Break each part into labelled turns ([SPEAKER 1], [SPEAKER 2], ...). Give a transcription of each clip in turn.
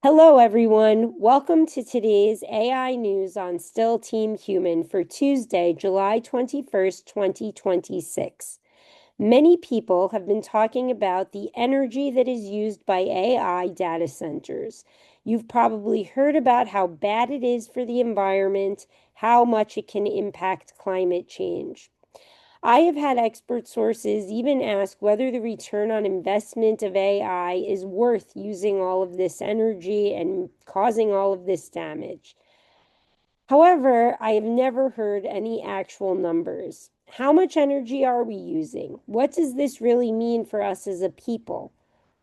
[SPEAKER 1] Hello, everyone. Welcome to today's AI news on Still Team Human for Tuesday, July 21st, 2026. Many people have been talking about the energy that is used by AI data centers. You've probably heard about how bad it is for the environment, how much it can impact climate change. I have had expert sources even ask whether the return on investment of AI is worth using all of this energy and causing all of this damage. However, I have never heard any actual numbers. How much energy are we using? What does this really mean for us as a people?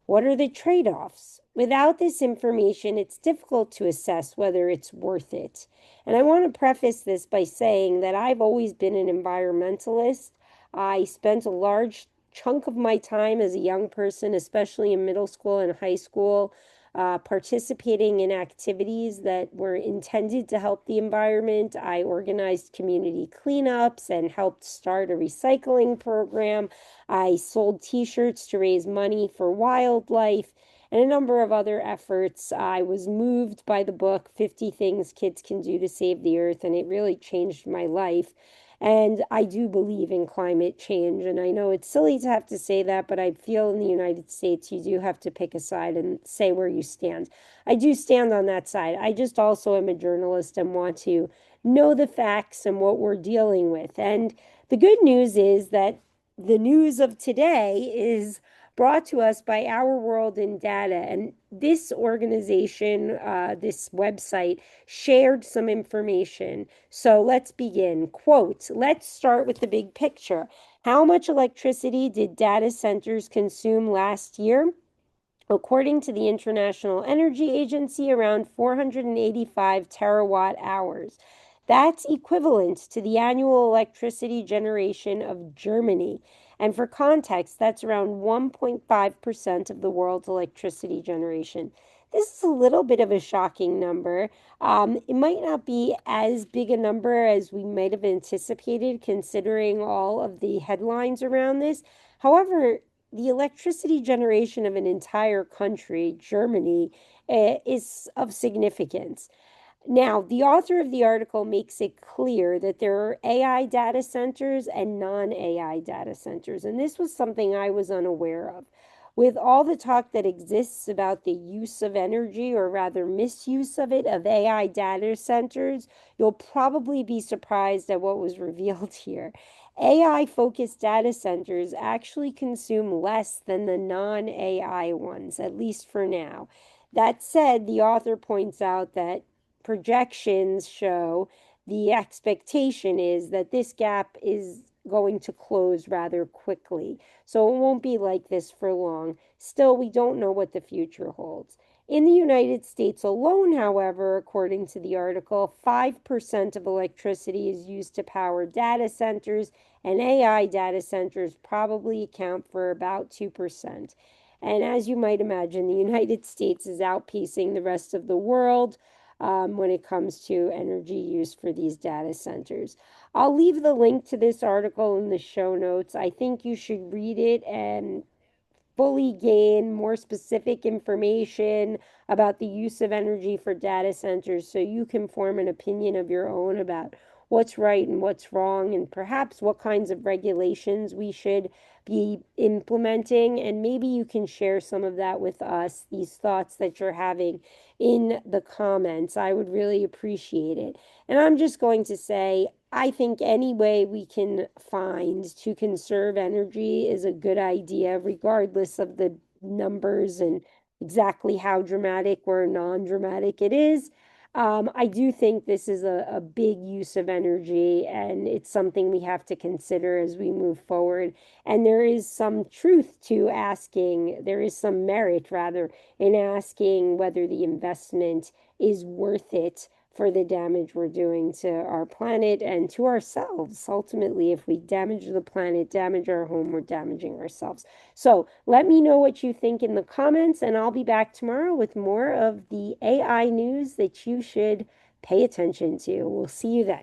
[SPEAKER 1] What are the trade-offs? Without this information, it's difficult to assess whether it's worth it. And I want to preface this by saying that I've always been an environmentalist. I spent a large chunk of my time as a young person, especially in middle school and high school, participating in activities that were intended to help the environment. I organized community cleanups and helped start a recycling program. I sold t-shirts to raise money for wildlife and a number of other efforts. I was moved by the book 50 Things Kids Can Do to Save the Earth, and it really changed my life. And I do believe in climate change. And I know it's silly to have to say that, but I feel in the United States, you do have to pick a side and say where you stand. I do stand on that side. I just also am a journalist and want to know the facts and what we're dealing with. And the good news is that the news of today is brought to us by Our World in Data. And this organization, this website, shared some information. So let's begin. Quote, let's start with the big picture. How much electricity did data centers consume last year? According to the International Energy Agency, around 485 terawatt hours. That's equivalent to the annual electricity generation of Germany. And for context, that's around 1.5% of the world's electricity generation. This is a little bit of a shocking number. It might not be as big a number as we might have anticipated, considering all of the headlines around this. However, the electricity generation of an entire country, Germany, is of significance. Now, the author of the article makes it clear that there are AI data centers and non-AI data centers, and this was something I was unaware of. With all the talk that exists about the use of energy, or rather misuse of it, of AI data centers, you'll probably be surprised at what was revealed here. AI-focused data centers actually consume less than the non-AI ones, at least for now. That said, the author points out that projections show the expectation is that this gap is going to close rather quickly. So it won't be like this for long. Still, we don't know what the future holds. In the United States alone, however, according to the article, 5% of electricity is used to power data centers, and AI data centers probably account for about 2%. And as you might imagine, the United States is outpacing the rest of the world when it comes to energy use for these data centers. I'll leave the link to this article in the show notes. I think you should read it and fully gain more specific information about the use of energy for data centers so you can form an opinion of your own about what's right and what's wrong, and perhaps what kinds of regulations we should be implementing. And maybe you can share some of that with us, these thoughts that you're having in the comments. I would really appreciate it. And I'm just going to say, I think any way we can find to conserve energy is a good idea, regardless of the numbers and exactly how dramatic or non-dramatic it is. I do think this is a big use of energy, and it's something we have to consider as we move forward. And there is some truth to asking, there is some merit, rather, in asking whether the investment is worth it for the damage we're doing to our planet and to ourselves. Ultimately, if we damage the planet, damage our home, we're damaging ourselves. So let me know what you think in the comments, and I'll be back tomorrow with more of the AI news that you should pay attention to. We'll see you then.